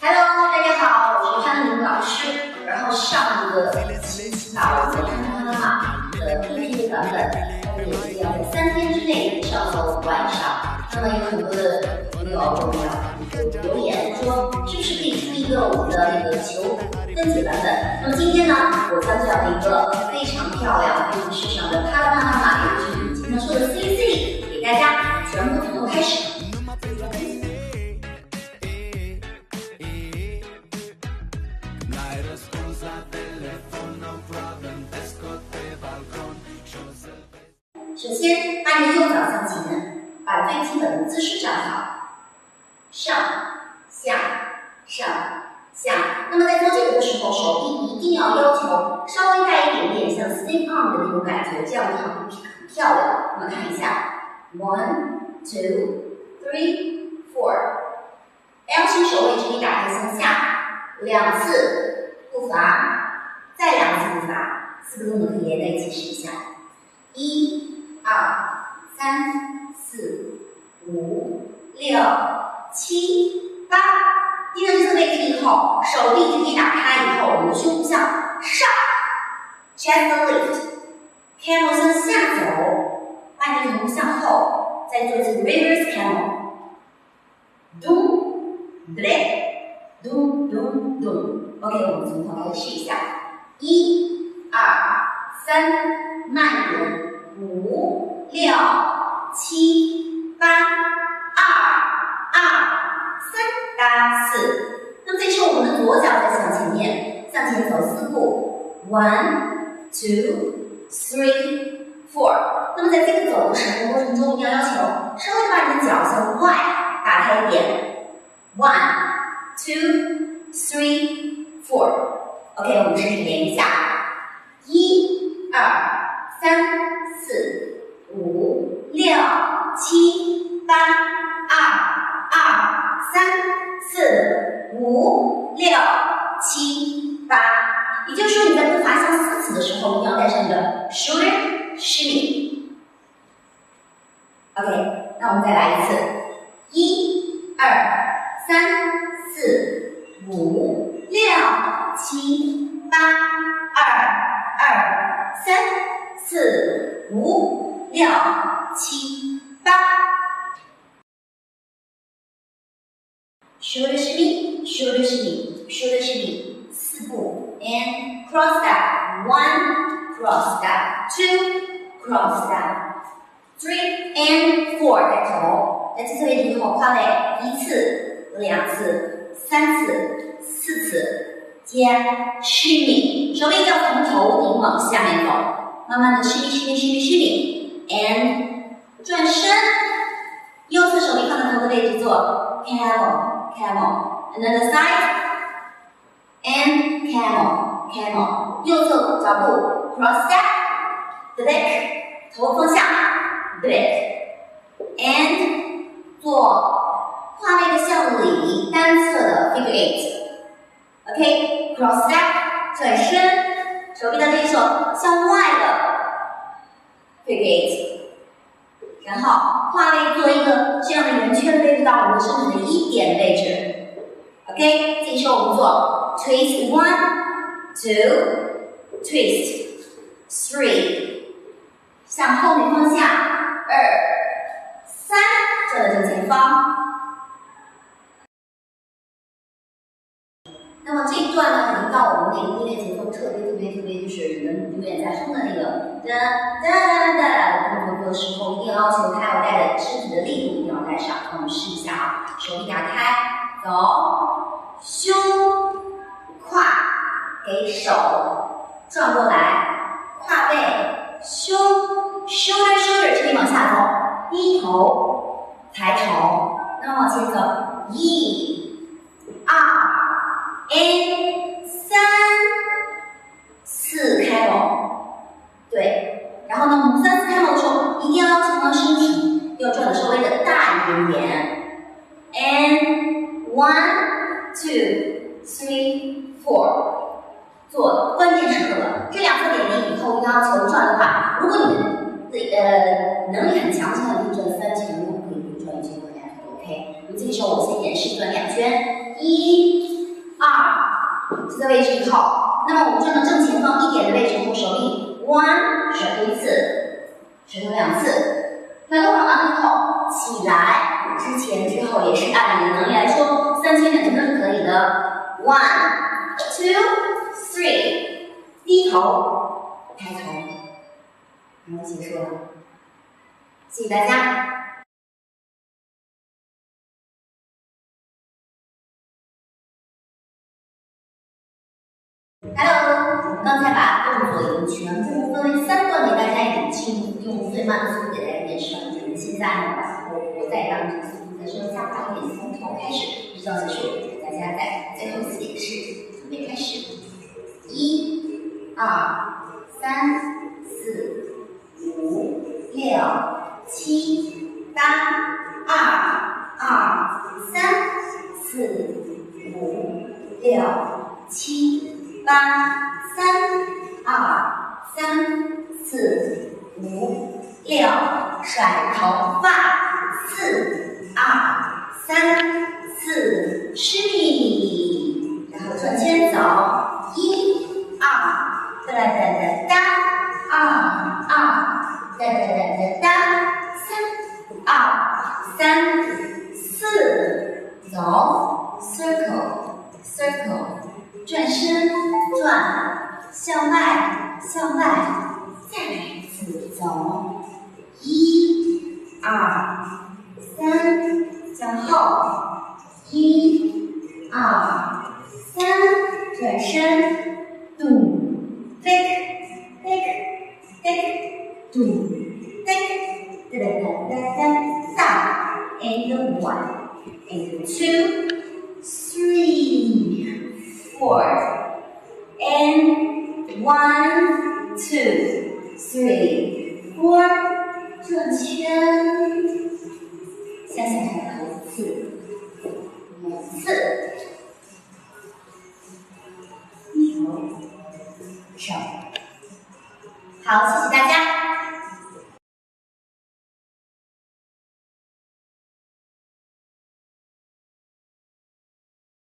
Hello， 大家好，我是潘宁老师。然后上一个星期把我们潘妈妈的 PPT 版本，我们也要在3天之内上楼完善。那么有很多的朋友跟我们留言说，是不是可以出一个我们的那个求分解版本？那么今天呢，我将这样的一个非常漂亮、非常时尚的潘妈妈，也就是你经常说的 CC， 给大家全部从头开始。首先，把你的右脚向前，把最基本的姿势站好，上下上下。那么在做这个的时候，手臂一定要求稍微带一点点像 stick arm 的那种感觉，这样它很漂亮。我们看一下 ，1 2 3 4 ，L 型手位可以打开向下，2次步伐，再2次步伐，4个动作可以连在一起试一下，1 2 3 4 5 6 7 8。定了这个位置以后，手臂可以打开以后，我们的胸部向上 ，chest lift，camel 向下走，把你的头向后，再做一次 reverse camel，咚 break， 咚咚咚。OK， 我们从头开始试一下，1 2 3，慢一点。5 6 7 8 2 2 3 8 4。那么这时候我们的左脚再向前面，向前走4步，1 2 3 4。那么在这个走的时候过程中，一定要求稍微把你的脚向外打开一点，1 2 3 4。OK， 我们试试连一下，1 2 3 4 5 6 7 8 2 2 3 4 5 6 7 8。也就是说，你在步伐向4次的时候，一定要带上你的 shoulder shimmy。OK， 那我们再来一次，1 2 3 4 5 6 7 8 2 2 3 4 5 6 7 8。shoulder shimmy, shoulder shimmy, shoulder shimmy， 4步 and cross step， 1 cross step， 2 cross step， 3 and 4。带头，在这个位置以后，跨位1次、2次、3次、4次，接 shimmy， 手臂要从头顶往下面走，慢慢的 shimmy shimmy shimmy shimmy and 转身，右侧手臂放在头的位置做 camel。Camel，another side and camel camel， 右侧脚步 cross step break， 头方向 break and 做跨位的向里单侧的 figure eight。OK， cross step 转身，手臂的对手向外的 figure eight， 然后跨位做一个这样的圆圈的位置到我们身体的1点位置。OK， 这时候我们做 twist 1 2 twist 3， 向后面方向2 3， 转到正前方。那么这一段呢，可能到我们那个音乐节奏特别就是你们永远在哼的那个哒哒哒的动作的时候，一定要求它要带的身体的力度一定要带上。那我们试一下啊，手臂打开，走，胸胯给手转过来，胯背胸 shoulder shoulder 这里往下走，低头抬头，那么往前走，1 2 and 3 4开口，对，然后呢，我们3次开口的时候，一定要求呢身体要转的稍微的大一点点 ，and 1 2 3 4， 做关键时刻了。这2个点点以后要求转的话，如果你们的能力很强，像可以转3前路，可以转1圈回来 ，OK。那么这个时候候，我先演示转2圈，1、2，这个位置以后，那么我们转到正前方1点的位置后，手立 one， 甩头1次，甩头2次，甩头完了以后起来，之前之后也是按你的能力来说，3圈2圈都是可以的 ，1、2、3， 低头，抬头，然后结束了，谢谢大家。Hello， 我们刚才把动作已经全部分为3段，给大家已经用最慢的速度给大家演示完成。现在呢，我再让这个速度再稍微加快一点，从头开始直到结束，给大家再最后一次演示。准备开始，1、2、3、4、5、6、7、8、2、3、4、5、6、7、8、3、2、3、4、5、6，甩头发，4、2、3、4，施力，然后转圈走，1、2，哒哒哒哒，2、2，哒哒哒哒哒，3、2、3、4，走 ，circle， 转身，转，向外，再来一次，走，1、2、3，向后，1、2、3，转身，咚 ，take，咚 ，take，哒哒哒哒哒 ，and 1 and 2 3 4 and 1 2 3 4， 转圈，向下抬头1次，2次，低头上。好，谢谢大家。